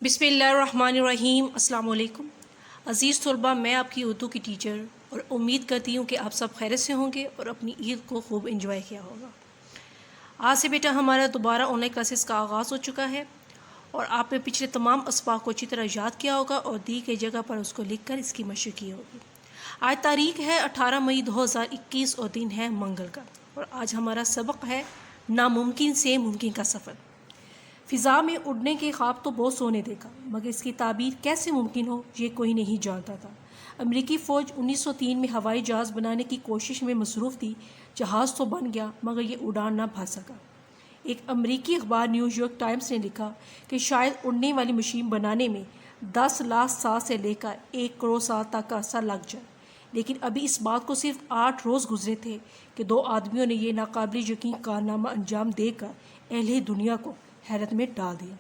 بسم اللہ الرحمن الرحیم۔ السلام علیکم عزیز طلباء، میں آپ کی اردو کی ٹیچر اور امید کرتی ہوں کہ آپ سب خیریت سے ہوں گے اور اپنی عید کو خوب انجوائے کیا ہوگا۔ آج سے بیٹا ہمارا دوبارہ آن لائن کلاسز کا آغاز ہو چکا ہے اور آپ نے پچھلے تمام اسباق کو اچھی طرح یاد کیا ہوگا اور دی گئی جگہ پر اس کو لکھ کر اس کی مشق کی ہوگی۔ آج تاریخ ہے 18 مئی 2021 اور دن ہے منگل کا، اور آج ہمارا سبق ہے ناممکن سے ممکن کا سفر۔ فضا میں اڑنے کے خواب تو بہت سونے دیکھا، مگر اس کی تعبیر کیسے ممکن ہو یہ کوئی نہیں جانتا تھا۔ امریکی فوج 1903 میں ہوائی جہاز بنانے کی کوشش میں مصروف تھی۔ جہاز تو بن گیا مگر یہ اڑان نہ بھر سکا۔ ایک امریکی اخبار نیوز یارک ٹائمز نے لکھا کہ شاید اڑنے والی مشین بنانے میں 10 لاکھ سال سے لے کر 1 کروڑ سال تک کا عرصہ لگ جائے، لیکن ابھی اس بات کو صرف 8 روز گزرے تھے کہ 2 آدمیوں نے یہ ناقابل یقین کارنامہ انجام دے کر اہل دنیا کو حیرت میں ڈال دیا۔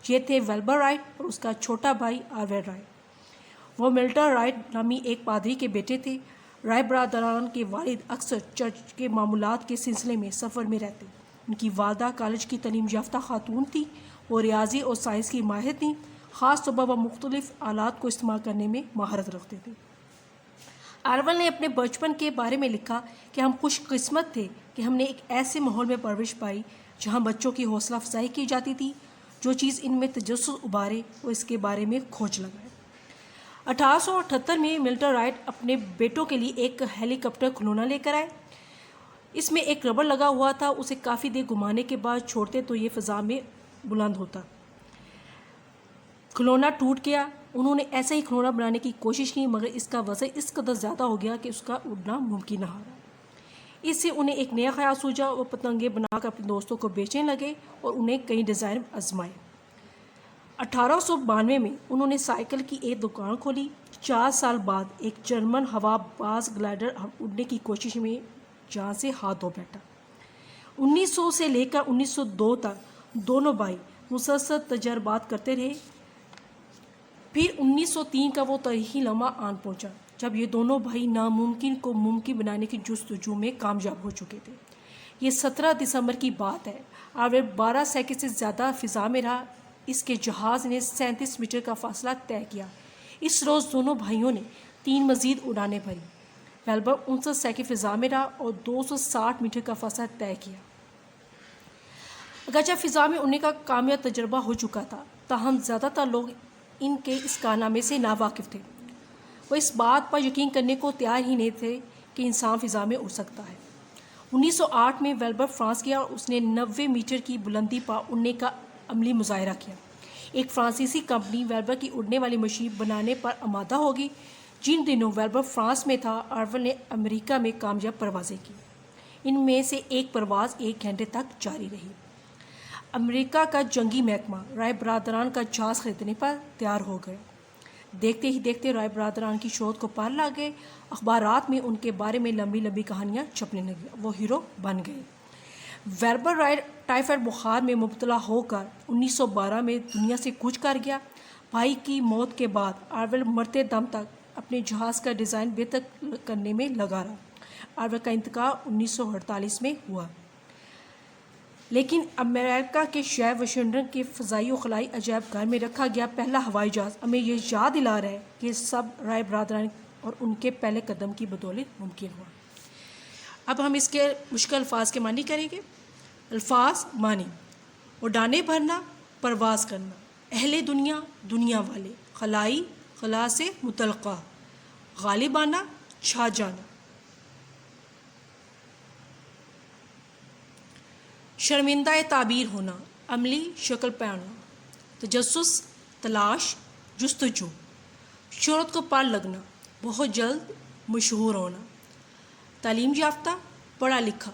یہ تھے ویلبر رائٹ اور اس کا چھوٹا بھائی آرول رائٹ۔ وہ ملٹر رائٹ نامی ایک پادری کے بیٹے تھے۔ رائٹ برادران کے والد اکثر چرچ کے معمولات کے سلسلے میں سفر میں رہتے۔ ان کی والدہ کالج کی تعلیم یافتہ خاتون تھی۔ وہ ریاضی اور سائنس کی ماہر تھیں، خاص طور پر وہ مختلف آلات کو استعمال کرنے میں مہارت رکھتے تھے۔ آرول نے اپنے بچپن کے بارے میں لکھا کہ ہم خوش قسمت تھے کہ ہم نے ایک ایسے ماحول میں پرورش پائی جہاں بچوں کی حوصلہ افزائی کی جاتی تھی۔ جو چیز ان میں تجسس ابھارے وہ اس کے بارے میں کھوج لگائے۔ 1878 میں ملٹر رائٹ اپنے بیٹوں کے لیے ایک ہیلی کاپٹر کھلونا لے کر آئے۔ اس میں ایک ربڑ لگا ہوا تھا، اسے کافی دیر گھمانے کے بعد چھوڑتے تو یہ فضا میں بلند ہوتا۔ کھلونا ٹوٹ گیا۔ انہوں نے ایسا ہی کھلونا بنانے کی کوشش کی مگر اس کا وزن اس قدر زیادہ ہو گیا کہ اس کا اڑنا ممکن نہ رہا۔ اس سے انہیں ایک نیا خیال سوچا۔ وہ پتنگیں بنا کر اپنے دوستوں کو بیچنے لگے اور انہیں کئی ڈیزائن آزمائے۔ 1892 میں انہوں نے سائیکل کی ایک دکان کھولی۔ 4 سال بعد ایک جرمن ہوا باز گلائڈر اڑنے کی کوشش میں جان سے ہاتھ دھو بیٹھا۔ 1900 سے لے کر 1902 تک دونوں بھائی مسلسل تجربات کرتے رہے۔ پھر 1903 کا وہ تاریخی لمحہ آن پہنچا جب یہ دونوں بھائی ناممکن کو ممکن بنانے کی جستجو میں کامیاب ہو چکے تھے۔ یہ 17 دسمبر کی بات ہے۔ آرول 12 سیکنڈ سے زیادہ فضا میں رہا۔ اس کے جہاز نے 37 میٹر کا فاصلہ طے کیا۔ اس روز دونوں بھائیوں نے 3 مزید اڑانیں بھری۔ ویلبر 59 سیکنڈ فضا میں رہا اور 260 میٹر کا فاصلہ طے کیا۔ اگرچہ فضا میں اڑنے کا کامیاب تجربہ ہو چکا تھا، تاہم زیادہ تر لوگ ان کے اس کارنامے سے ناواقف تھے۔ وہ اس بات پر یقین کرنے کو تیار ہی نہیں تھے کہ انسان فضا میں اڑ سکتا ہے۔ 1908 میں ویلبر فرانس گیا اور اس نے 90 میٹر کی بلندی پر اڑنے کا عملی مظاہرہ کیا۔ ایک فرانسیسی کمپنی ویلبر کی اڑنے والی مشین بنانے پر آمادہ ہوگی۔ جن دنوں ویلبر فرانس میں تھا، آرول نے امریکہ میں کامیاب پروازیں کی۔ ان میں سے ایک پرواز 1 گھنٹے تک جاری رہی۔ امریکہ کا جنگی محکمہ رائٹ برادران کا جہاز خریدنے پر تیار ہو گیا۔ دیکھتے ہی دیکھتے رائٹ برادران کی شہرت کو پار لا گئے۔ اخبارات میں ان کے بارے میں لمبی لمبی کہانیاں چھپنے لگیں۔ وہ ہیرو بن گئے۔ ویلبر رائٹ ٹائیفائڈ بخار میں مبتلا ہو کر 1912 میں دنیا سے کوچ کر گیا۔ بھائی کی موت کے بعد آرول مرتے دم تک اپنے جہاز کا ڈیزائن بہتر کرنے میں لگا رہا۔ آرول کا انتقال 1948 میں ہوا، لیکن امریکہ کے شہر واشنگٹن کے فضائی و خلائی عجائب گھر میں رکھا گیا پہلا ہوائی جہاز ہمیں یہ یاد دلا رہا ہے کہ یہ سب رائٹ برادران اور ان کے پہلے قدم کی بدولت ممکن ہوا۔ اب ہم اس کے مشکل الفاظ کے معنی کریں گے۔ الفاظ معنی: اڑانیں بھرنا، پرواز کرنا، اہل دنیا، دنیا والے، خلائی، خلا سے متعلقہ، غالب آنا، چھا جانا، شرمندہ تعبیر ہونا، عملی شکل پانا، تجسس، تلاش، جستجو، شہرت کو پار لگنا، بہت جلد مشہور ہونا، تعلیم یافتہ، پڑھا لکھا،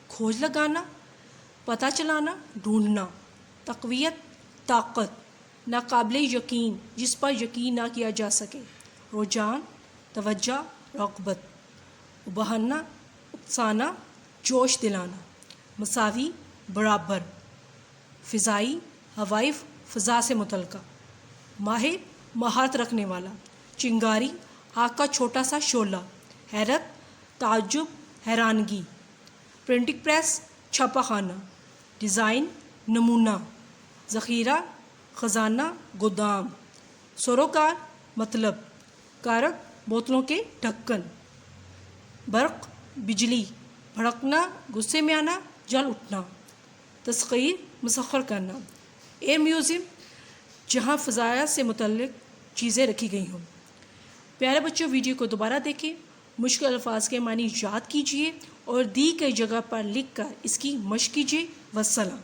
کھوج لگانا، پتہ چلانا، ڈھونڈنا، تقویت، طاقت، ناقابل یقین، جس پر یقین نہ کیا جا سکے، رجحان، توجہ، رغبت، ابھرنا، اکسانا، جوش دلانا، مساوی، برابر، فضائی، ہوائی، فضا سے متعلقہ، ماہر، مہارت رکھنے والا، چنگاری، آگ کا چھوٹا سا شعلہ، حیرت، تعجب، حیرانگی، پرنٹنگ پریس، چھاپا خانہ، ڈیزائن، نمونہ، ذخیرہ، خزانہ گودام، سروکار مطلب، کارک بوتلوں کے ڈھکن، برق بجلی، بھڑکنا غصے میں آنا، جل اٹھنا، تسخیر مسخر کرنا، ایئر میوزیم جہاں فضائیہ سے متعلق چیزیں رکھی گئی ہوں۔ پیارے بچوں، ویڈیو کو دوبارہ دیکھیں، مشکل الفاظ کے معنی یاد کیجیے اور دی گئی جگہ پر لکھ کر اس کی مشق کیجیے۔ والسلام۔